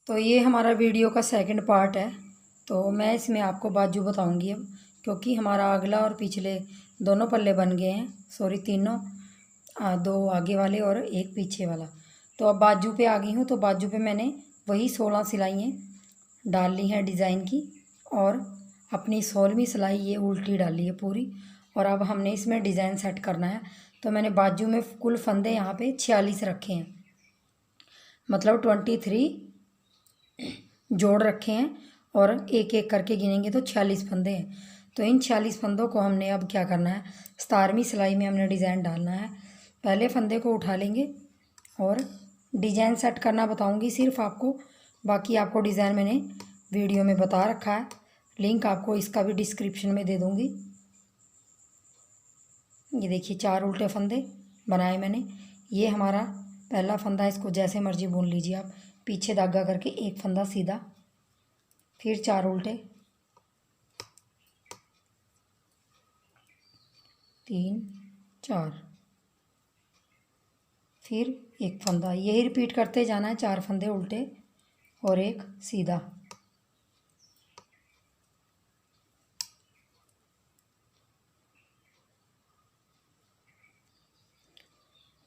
तो ये हमारा वीडियो का सेकंड पार्ट है। तो मैं इसमें आपको बाजू बताऊंगी अब, क्योंकि हमारा अगला और पिछले दोनों पल्ले बन गए हैं, सॉरी तीनों, दो आगे वाले और एक पीछे वाला। तो अब बाजू पे आ गई हूँ। तो बाजू पे मैंने वही 16 सिलाइयाँ डाल ली हैं डिज़ाइन की, और अपनी 16वीं सिलाई ये उल्टी डाली है पूरी। और अब हमने इसमें डिज़ाइन सेट करना है। तो मैंने बाजू में कुल फंदे यहाँ पे 46 रखे हैं, मतलब 23 जोड़ रखे हैं, और एक एक करके गिनेंगे तो 46 फंदे हैं। तो इन 46 फंदों को हमने अब क्या करना है, 17वीं सिलाई में हमने डिज़ाइन डालना है। पहले फंदे को उठा लेंगे और डिज़ाइन सेट करना बताऊंगी सिर्फ आपको, बाकी आपको डिज़ाइन मैंने वीडियो में बता रखा है, लिंक आपको इसका भी डिस्क्रिप्शन में दे दूँगी। ये देखिए 4 उल्टे फंदे बनाए मैंने। ये हमारा पहला फंदा, इसको जैसे मर्जी बुन लीजिए आप, पीछे धागा करके एक फंदा सीधा, फिर 4 उल्टे, 3 4, फिर एक फंदा। यही रिपीट करते जाना है, 4 फंदे उल्टे और एक सीधा।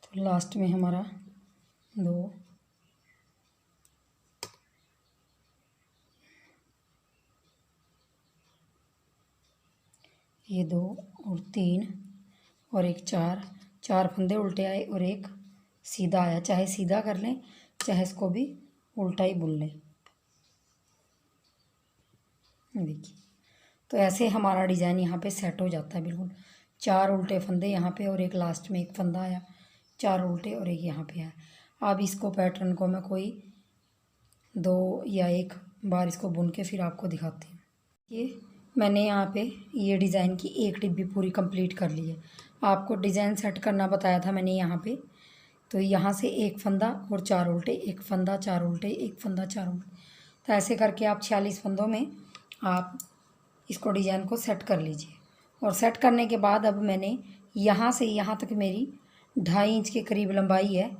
तो लास्ट में हमारा 2, ये 2 और 3 और एक 4 फंदे उल्टे आए और एक सीधा आया। चाहे सीधा कर लें, चाहे इसको भी उल्टा ही बुन लें। देखिए, तो ऐसे हमारा डिज़ाइन यहाँ पे सेट हो जाता है बिल्कुल। 4 उल्टे फंदे यहाँ पे और एक लास्ट में एक फंदा आया, 4 उल्टे और एक यहाँ पे आया। अब इसको पैटर्न को मैं कोई 2 या 1 बार इसको बुन के फिर आपको दिखाती हूँ। ये मैंने यहाँ पे ये डिज़ाइन की एक डिब्बी पूरी कंप्लीट कर ली है। आपको डिज़ाइन सेट करना बताया था मैंने यहाँ पे। तो यहाँ से एक फंदा और 4 उल्टे, एक फंदा 4 उल्टे, एक फंदा 4 उल्टे। तो ऐसे करके आप 46 फंदों में आप इसको डिज़ाइन को सेट कर लीजिए। और सेट करने के बाद अब मैंने यहाँ से यहाँ तक मेरी 2.5 इंच के करीब लंबाई है।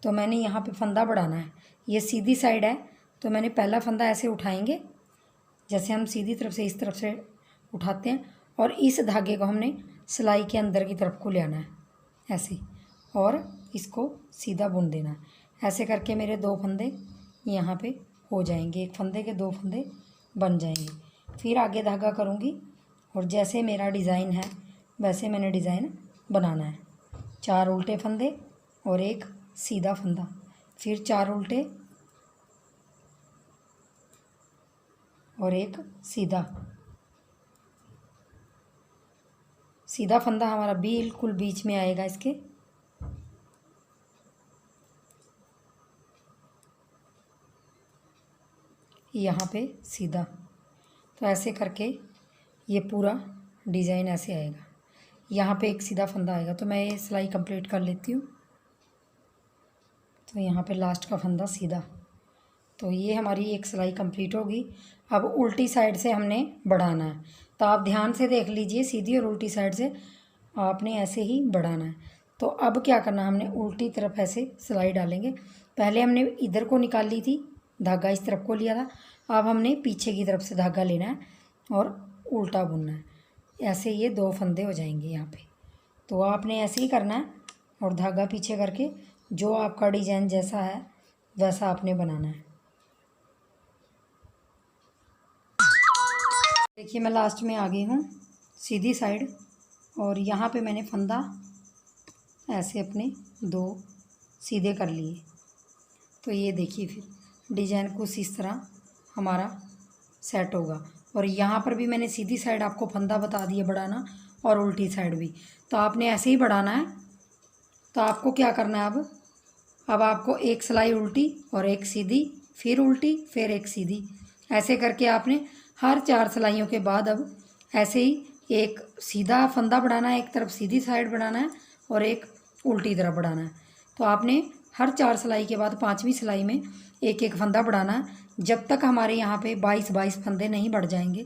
तो मैंने यहाँ पे फंदा बढ़ाना है। ये सीधी साइड है, तो मैंने पहला फंदा ऐसे उठाएंगे, जैसे हम सीधी तरफ से इस तरफ से उठाते हैं, और इस धागे को हमने सिलाई के अंदर की तरफ को ले आना है ऐसे, और इसको सीधा बुन देना है। ऐसे करके मेरे 2 फंदे यहाँ पे हो जाएंगे, एक फंदे के 2 फंदे बन जाएंगे। फिर आगे धागा करूँगी, और जैसे मेरा डिज़ाइन है वैसे मैंने डिज़ाइन बनाना है। 4 उल्टे फंदे और एक सीधा फंदा, फिर 4 उल्टे और एक सीधा। सीधा फंदा हमारा बिल्कुल बीच में आएगा इसके, यहाँ पे सीधा। तो ऐसे करके ये पूरा डिज़ाइन ऐसे आएगा। यहाँ पे एक सीधा फंदा आएगा। तो मैं ये सिलाई कंप्लीट कर लेती हूँ। तो यहाँ पे लास्ट का फंदा सीधा। तो ये हमारी एक सिलाई कंप्लीट होगी। अब उल्टी साइड से हमने बढ़ाना है। तो आप ध्यान से देख लीजिए, सीधी और उल्टी साइड से आपने ऐसे ही बढ़ाना है। तो अब क्या करना, हमने उल्टी तरफ ऐसे सिलाई डालेंगे। पहले हमने इधर को निकाल ली थी, धागा इस तरफ को लिया था। अब हमने पीछे की तरफ से धागा लेना है और उल्टा बुनना है। ऐसे ये 2 फंदे हो जाएंगे यहाँ पे। तो आपने ऐसे ही करना है, और धागा पीछे करके जो आपका डिज़ाइन जैसा है वैसा आपने बनाना है। देखिए, मैं लास्ट में आ गई हूँ सीधी साइड, और यहाँ पे मैंने फंदा ऐसे अपने 2 सीधे कर लिए। तो ये देखिए, फिर डिज़ाइन कुछ इस तरह हमारा सेट होगा। और यहाँ पर भी मैंने सीधी साइड आपको फंदा बता दिया बढ़ाना, और उल्टी साइड भी। तो आपने ऐसे ही बढ़ाना है। तो आपको क्या करना है, अब आपको एक सिलाई उल्टी और एक सीधी, फिर उल्टी, फिर एक सीधी। ऐसे करके आपने हर 4 सिलाइयों के बाद अब ऐसे ही एक सीधा फंदा बढ़ाना है, एक तरफ सीधी साइड बढ़ाना है और एक उल्टी तरफ बढ़ाना है। तो आपने हर 4 सिलाई के बाद 5वीं सिलाई में एक एक फंदा बढ़ाना है, जब तक हमारे यहाँ पे 22 फंदे नहीं बढ़ जाएंगे,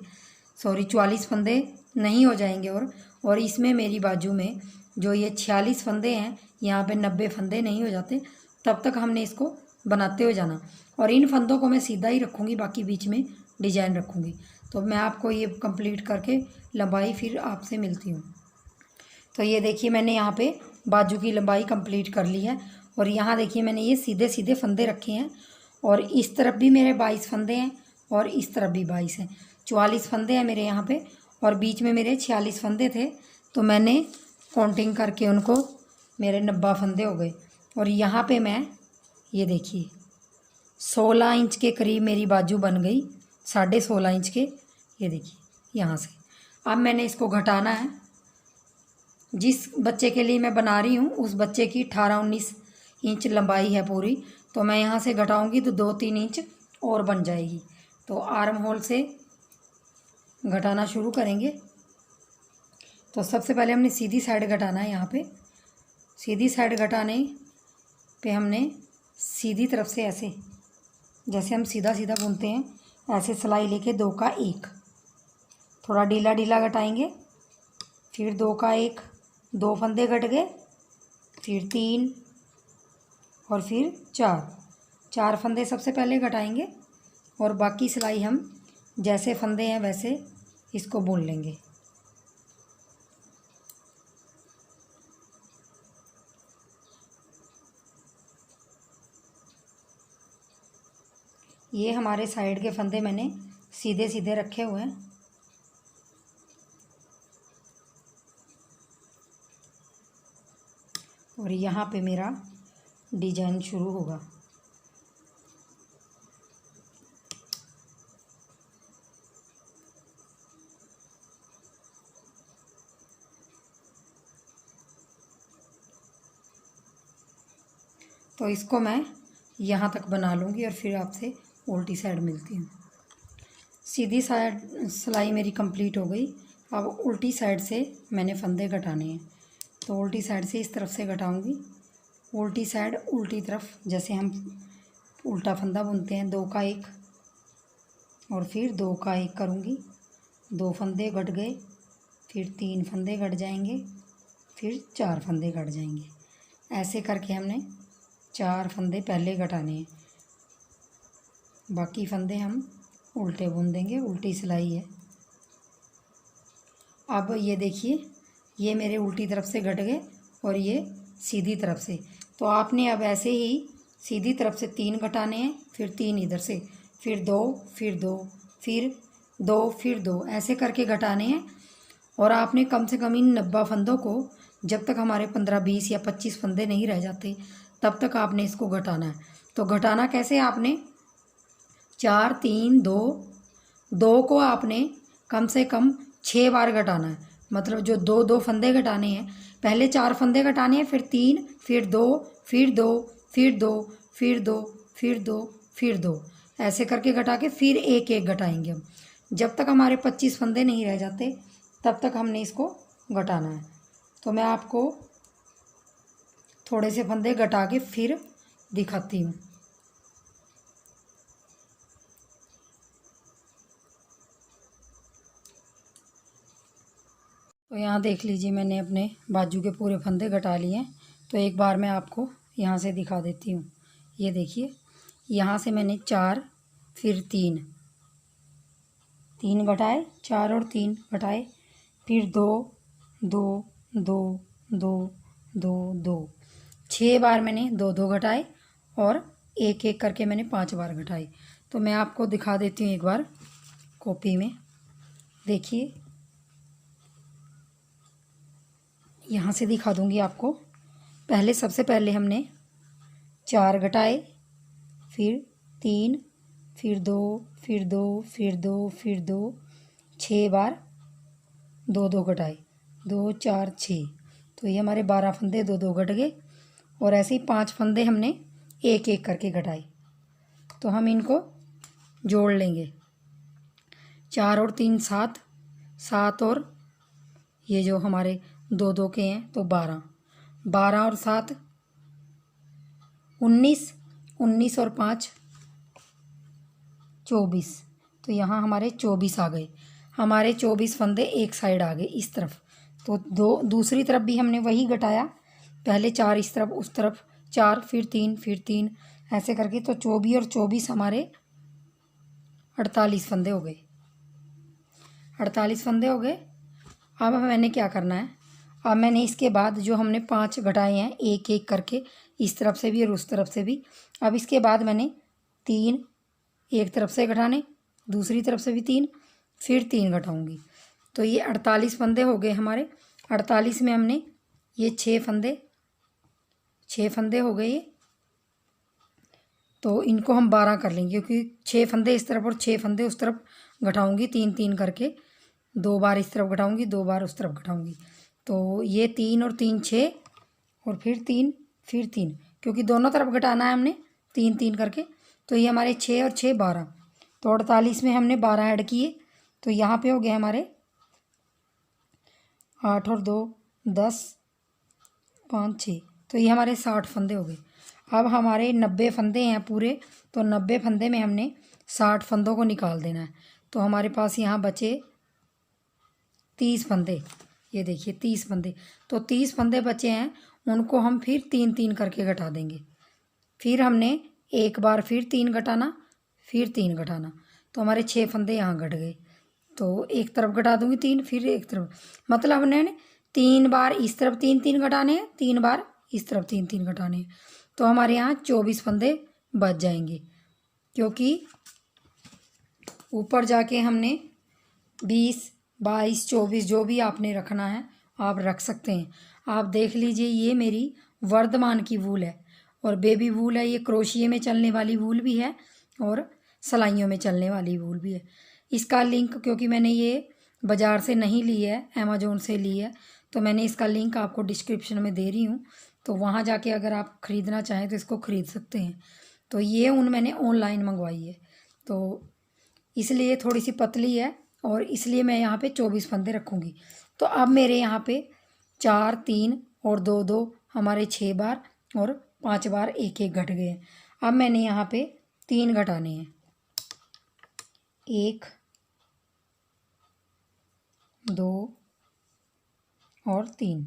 सॉरी 44 फंदे नहीं हो जाएंगे। और इसमें मेरी बाजू में जो ये 46 फंदे हैं, यहाँ पे 90 फंदे नहीं हो जाते, तब तक हमने इसको बनाते हो जाना। और इन फंदों को मैं सीधा ही रखूँगी, बाकी बीच में डिजाइन रखूँगी। तो मैं आपको ये कंप्लीट करके लंबाई फिर आपसे मिलती हूँ। तो ये देखिए मैंने यहाँ पे बाजू की लंबाई कंप्लीट कर ली है। और यहाँ देखिए मैंने ये सीधे सीधे फंदे रखे हैं, और इस तरफ भी मेरे 22 फंदे हैं और इस तरफ भी 22 हैं। 44 फंदे हैं मेरे यहाँ पे, और बीच में मेरे 46 फंदे थे, तो मैंने काउंटिंग करके उनको मेरे 90 फंदे हो गए। और यहाँ पे मैं ये देखिए 16 इंच के करीब मेरी बाजू बन गई, 16.5 इंच के। ये देखिए यहाँ से अब मैंने इसको घटाना है। जिस बच्चे के लिए मैं बना रही हूँ उस बच्चे की 18-19 इंच लंबाई है पूरी, तो मैं यहाँ से घटाऊँगी तो 2-3 इंच और बन जाएगी। तो आर्म होल से घटाना शुरू करेंगे। तो सबसे पहले हमने सीधी साइड घटाना है। यहाँ पे सीधी साइड घटाने पे हमने सीधी तरफ से ऐसे, जैसे हम सीधा सीधा बुनते हैं, ऐसे सिलाई लेके 2 का 1 थोड़ा ढीला ढीला घटाएंगे, फिर 2 का 1, 2 फंदे घट गए, फिर 3 और फिर 4 फंदे सबसे पहले घटाएंगे, और बाकी सिलाई हम जैसे फंदे हैं वैसे इसको बुन लेंगे। ये हमारे साइड के फंदे मैंने सीधे सीधे रखे हुए हैं। और यहाँ पे मेरा डिजाइन शुरू होगा। तो इसको मैं यहाँ तक बना लूँगी और फिर आपसे उल्टी साइड मिलती हूँ। सीधी साइड सिलाई मेरी कंप्लीट हो गई। अब उल्टी साइड से मैंने फंदे घटाने हैं, तो उल्टी साइड से इस तरफ से घटाऊँगी। उल्टी साइड उल्टी तरफ, जैसे हम उल्टा फंदा बुनते हैं, 2 का 1 और फिर 2 का 1 करूँगी। 2 फंदे घट गए, फिर 3 फंदे घट जाएंगे, फिर 4 फंदे घट जाएंगे। ऐसे करके हमने 4 फंदे पहले घटाने हैं, बाकी फंदे हम उल्टे बुन देंगे, उल्टी सिलाई है। अब ये देखिए ये मेरे उल्टी तरफ से घट गए और ये सीधी तरफ से। तो आपने अब ऐसे ही सीधी तरफ से 3 घटाने हैं, फिर 3 इधर से, फिर 2, फिर 2, फिर 2, फिर 2, ऐसे करके घटाने हैं। और आपने कम से कम इन 90 फंदों को, जब तक हमारे 15, 20 या 25 फंदे नहीं रह जाते तब तक आपने इसको घटाना है। तो घटाना कैसे, आपने 4, 3, 2, 2 को आपने कम से कम 6 बार घटाना है। मतलब जो 2 फंदे घटाने हैं, पहले 4 फंदे घटाने हैं, फिर 3, फिर 2, फिर 2, फिर 2, फिर 2, फिर 2, फिर 2, ऐसे करके घटा के फिर 1-1 घटाएंगे हम। जब तक हमारे 25 फंदे नहीं रह जाते तब तक हमने इसको घटाना है। तो मैं आपको थोड़े से फंदे घटा के फिर दिखाती हूँ। तो यहाँ देख लीजिए मैंने अपने बाजू के पूरे फंदे घटा लिए हैं। तो एक बार मैं आपको यहाँ से दिखा देती हूँ। ये देखिए यहाँ से मैंने 4, फिर 3 घटाए, 4 और 3 घटाए, फिर 2, 2, 2, 2, 2, 2, 6 बार मैंने 2 घटाए, और 1-1 करके मैंने 5 बार घटाए। तो मैं आपको दिखा देती हूँ एक बार कॉपी में। देखिए यहाँ से दिखा दूँगी आपको। पहले सबसे पहले हमने 4 घटाए, फिर 3, फिर 2, फिर 2, फिर 2, फिर 2, 6 बार 2 घटाए, 2, 4, 6। तो ये हमारे 12 फंदे 2 घट गए। और ऐसे ही 5 फंदे हमने 1-1 करके घटाए। तो हम इनको जोड़ लेंगे। 4 और 3 7, 7 और ये जो हमारे 2 के हैं तो 12, 12 और 7 19, 19 और 5 24। तो यहाँ हमारे 24 आ गए। हमारे 24 फंदे एक साइड आ गए इस तरफ। तो दूसरी तरफ भी हमने वही घटाया, पहले 4 इस तरफ, उस तरफ 4, फिर 3, फिर 3, ऐसे करके। तो 24 और 24 हमारे 48 फंदे हो गए। 48 फंदे हो गए। अब मैंने क्या करना है, अब मैंने इसके बाद जो हमने 5 घटाए हैं एक एक करके, इस तरफ से भी और उस तरफ से भी, अब इसके बाद मैंने 3 एक तरफ से घटाने, दूसरी तरफ से भी 3, फिर 3 घटाऊंगी। तो ये 48 फंदे हो गए हमारे। 48 में हमने ये 6 फंदे हो गए ये। तो इनको हम 12 कर लेंगे, क्योंकि 6 फंदे इस तरफ और 6 फंदे उस तरफ घटाऊंगी, 3 3 करके। 2 बार इस तरफ घटाऊंगी, 2 बार उस तरफ घटाऊंगी। तो ये 3 और 3 6, और फिर 3 फिर 3, क्योंकि दोनों तरफ घटाना है हमने 3 3 करके। तो ये हमारे 6 और 6 12। तो 48 में हमने 12 ऐड किए, तो यहाँ पे हो गए हमारे 8 और 2 10, 5 6। तो ये हमारे 60 फंदे हो गए। अब हमारे 90 फंदे हैं पूरे, तो 90 फंदे में हमने 60 फंदों को निकाल देना है। तो हमारे पास यहाँ बचे 30 फंदे। ये देखिए 30 फंदे। तो 30 फंदे बचे हैं, उनको हम फिर 3 3 करके घटा देंगे। फिर हमने एक बार फिर 3 घटाना, फिर 3 घटाना। तो हमारे 6 फंदे यहाँ घट गए। तो एक तरफ घटा दूंगी 3, फिर एक तरफ, मतलब हमने 3 बार इस तरफ 3 3 घटाने हैं, 3 बार इस तरफ 3 3 घटाने हैं। तो हमारे यहाँ 24 फंदे बच जाएंगे, क्योंकि ऊपर जाके हमने 20 22 24 जो भी आपने रखना है आप रख सकते हैं। आप देख लीजिए, ये मेरी वर्धमान की वूल है और बेबी वूल है। ये क्रोशिए में चलने वाली वूल भी है और सिलाइयों में चलने वाली वूल भी है। इसका लिंक, क्योंकि मैंने ये बाज़ार से नहीं ली है, अमेज़ोन से ली है, तो मैंने इसका लिंक आपको डिस्क्रिप्शन में दे रही हूँ। तो वहाँ जाके अगर आप ख़रीदना चाहें तो इसको ख़रीद सकते हैं। तो ये ऊन मैंने ऑनलाइन मंगवाई है, तो इसलिए थोड़ी सी पतली है, और इसलिए मैं यहाँ पे 24 फंदे रखूँगी। तो अब मेरे यहाँ पे 4 3 और 2 2 हमारे 6 बार और 5 बार एक एक घट गए हैं। अब मैंने यहाँ पे 3 घटाने हैं, 1 2 और 3।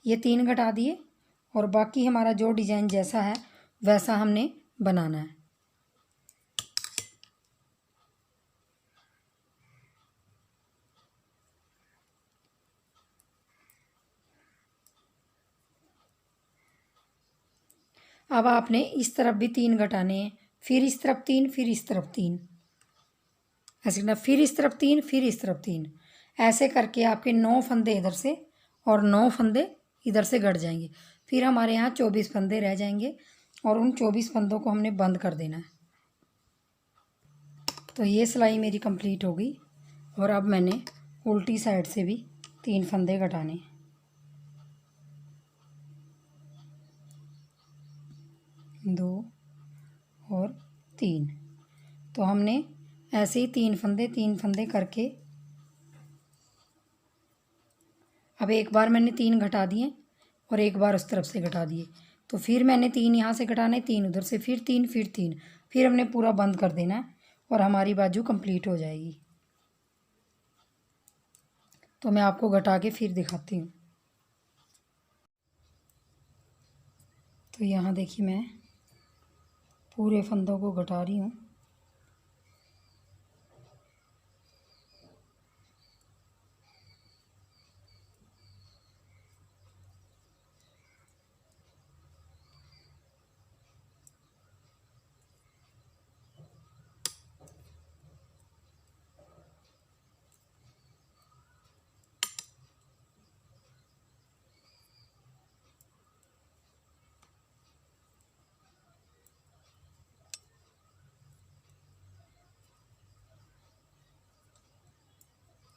ये 3 घटा दिए, और बाकी हमारा जो डिज़ाइन जैसा है वैसा हमने बनाना है। अब आपने इस तरफ भी 3 घटाने हैं, फिर इस तरफ 3, फिर इस तरफ 3, ऐसे करना, फिर इस तरफ 3, फिर इस तरफ 3। ऐसे करके आपके 9 फंदे इधर से और 9 फंदे इधर से घट जाएंगे। फिर हमारे यहाँ 24 फंदे रह जाएंगे, और उन 24 फंदों को हमने बंद कर देना है। तो ये सिलाई मेरी कंप्लीट हो गई, और अब मैंने उल्टी साइड से भी 3 फंदे घटाने, 2 और 3। तो हमने ऐसे ही 3 फंदे करके, अब एक बार मैंने 3 घटा दिए और एक बार उस तरफ से घटा दिए। तो फिर मैंने 3 यहाँ से घटाने, 3 उधर से, फिर 3 फिर 3, फिर हमने पूरा बंद कर देना है, और हमारी बाजू कंप्लीट हो जाएगी। तो मैं आपको घटा के फिर दिखाती हूँ। तो यहाँ देखिए मैं पूरे फंदों को घटा रही हूँ।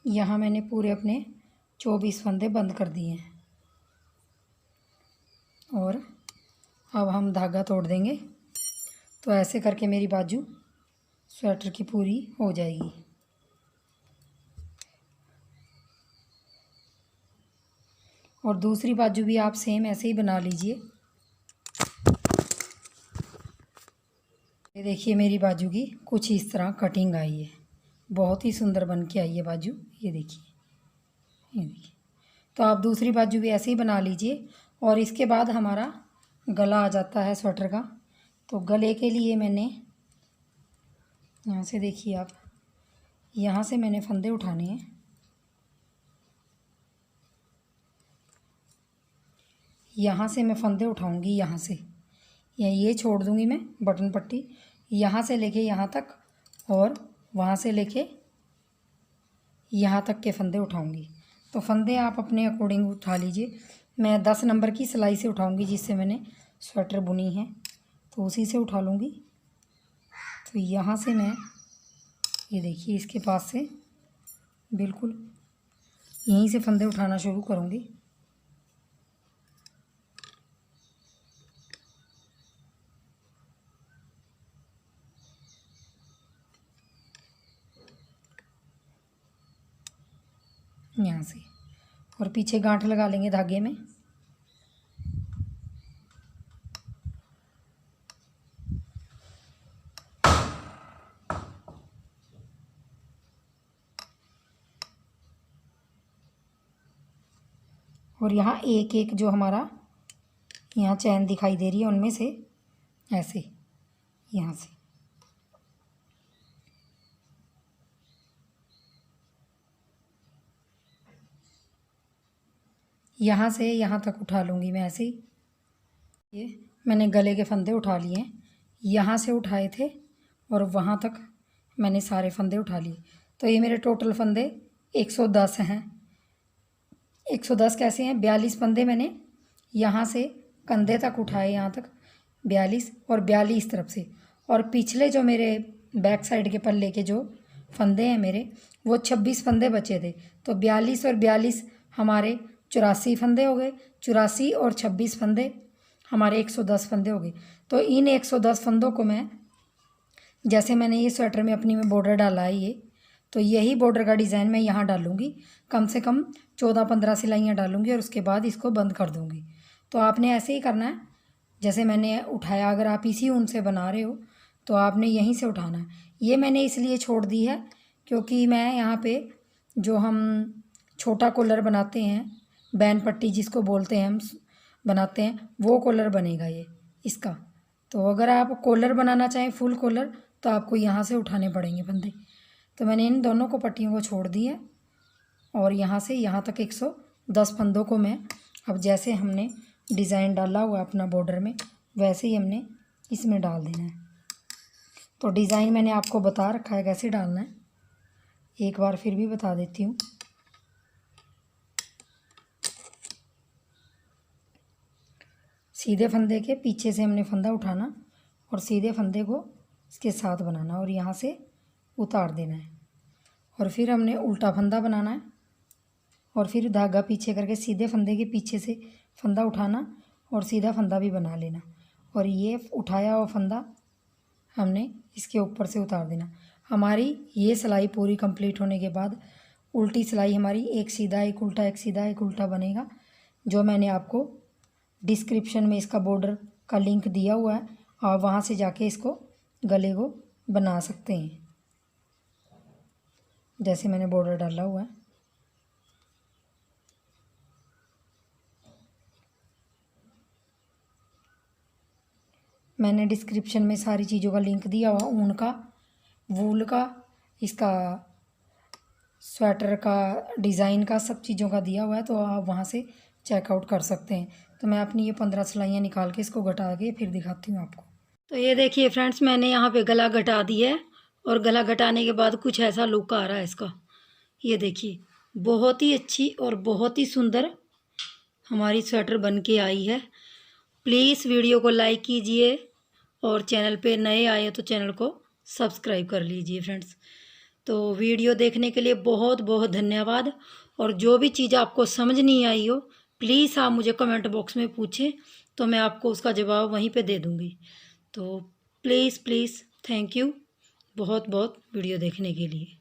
यहाँ मैंने पूरे अपने 24 फंदे बंद कर दिए हैं, और अब हम धागा तोड़ देंगे। तो ऐसे करके मेरी बाजू स्वेटर की पूरी हो जाएगी। और दूसरी बाजू भी आप सेम ऐसे ही बना लीजिए। ये देखिए मेरी बाजू की कुछ इस तरह कटिंग आई है, बहुत ही सुंदर बन के आई है बाजू। ये देखिए, ये देखिए। तो आप दूसरी बाजू भी ऐसे ही बना लीजिए। और इसके बाद हमारा गला आ जाता है स्वेटर का। तो गले के लिए मैंने यहाँ से, देखिए आप, यहाँ से मैंने फंदे उठाने हैं। यहाँ से मैं फंदे उठाऊंगी, यहाँ से या ये छोड़ दूंगी मैं बटन पट्टी, यहाँ से लेके यहाँ तक और वहाँ से लेके यहाँ तक के फंदे उठाऊंगी। तो फंदे आप अपने अकॉर्डिंग उठा लीजिए। मैं 10 नंबर की सिलाई से उठाऊंगी जिससे मैंने स्वेटर बुनी है, तो उसी से उठा लूँगी। तो यहाँ से मैं, ये देखिए, इसके पास से बिल्कुल यहीं से फंदे उठाना शुरू करूँगी। यहाँ से, और पीछे गांठ लगा लेंगे धागे में। और यहाँ एक एक जो हमारा यहाँ चैन दिखाई दे रही है उनमें से ऐसे यहाँ से यहाँ से यहाँ तक उठा लूँगी मैं ऐसे ही। ये मैंने गले के फंदे उठा लिए हैं, यहाँ से उठाए थे और वहाँ तक मैंने सारे फंदे उठा लिए। तो ये मेरे टोटल फंदे 110 हैं। 110 कैसे हैं? 42 फंदे मैंने यहाँ से कंधे तक उठाए, यहाँ तक 42 और 42 तरफ से। और पिछले जो मेरे बैक साइड के पल्ले के जो फंदे हैं मेरे, वो 26 फंदे बचे थे। तो 42 और 42 हमारे 84 फंदे हो गए। 84 और 26 फंदे हमारे 110 फंदे हो गए। तो इन 110 फंदों को मैं, जैसे मैंने ये स्वेटर में अपनी में बॉर्डर डाला है ये, तो यही बॉर्डर का डिज़ाइन मैं यहाँ डालूँगी। कम से कम 14-15 सिलाइयाँ डालूँगी और उसके बाद इसको बंद कर दूँगी। तो आपने ऐसे ही करना है जैसे मैंने उठाया। अगर आप इसी ऊन से बना रहे हो तो आपने यहीं से उठाना है। ये मैंने इसलिए छोड़ दी है क्योंकि मैं यहाँ पे जो हम छोटा कॉलर बनाते हैं, बैन पट्टी जिसको बोलते हैं हम, बनाते हैं, वो कॉलर बनेगा ये इसका। तो अगर आप कॉलर बनाना चाहें फुल कॉलर तो आपको यहाँ से उठाने पड़ेंगे फंदे। तो मैंने इन दोनों को पट्टियों को छोड़ दी है और यहाँ से यहाँ तक 110 फंदों को मैं, अब जैसे हमने डिज़ाइन डाला हुआ अपना बॉर्डर में वैसे ही हमने इसमें डाल देना है। तो डिज़ाइन मैंने आपको बता रखा है कैसे डालना है, एक बार फिर भी बता देती हूँ। सीधे फंदे के पीछे से हमने फंदा उठाना और सीधे फंदे को इसके साथ बनाना और यहाँ से उतार देना है। और फिर हमने उल्टा फंदा बनाना है और फिर धागा पीछे करके सीधे फंदे के पीछे से फंदा उठाना और सीधा फंदा भी बना लेना। और ये उठाया हुआ फंदा हमने इसके ऊपर से उतार देना। हमारी ये सिलाई पूरी कंप्लीट होने के बाद उल्टी सिलाई हमारी एक सीधा एक उल्टा, एक सीधा एक उल्टा बनेगा, जो मैंने आपको डिस्क्रिप्शन में इसका बॉर्डर का लिंक दिया हुआ है। आप वहाँ से जाके इसको गले को बना सकते हैं जैसे मैंने बॉर्डर डाला हुआ है। मैंने डिस्क्रिप्शन में सारी चीज़ों का लिंक दिया हुआ, ऊन का, वूल का, इसका स्वेटर का डिज़ाइन का, सब चीज़ों का दिया हुआ है। तो आप वहाँ से चेकआउट कर सकते हैं। तो मैं अपनी ये 15 सिलाइयाँ निकाल के इसको घटा के फिर दिखाती हूँ आपको। तो ये देखिए फ्रेंड्स, मैंने यहाँ पे गला घटा दिया है और गला घटाने के बाद कुछ ऐसा लुक आ रहा है इसका। ये देखिए, बहुत ही अच्छी और बहुत ही सुंदर हमारी स्वेटर बन के आई है। प्लीज़ वीडियो को लाइक कीजिए और चैनल पे नए आए तो चैनल को सब्सक्राइब कर लीजिए फ्रेंड्स। तो वीडियो देखने के लिए बहुत बहुत धन्यवाद। और जो भी चीज़ आपको समझ नहीं आई हो प्लीज़ आप मुझे कमेंट बॉक्स में पूछें, तो मैं आपको उसका जवाब वहीं पे दे दूँगी। तो प्लीज़ थैंक यू बहुत बहुत वीडियो देखने के लिए।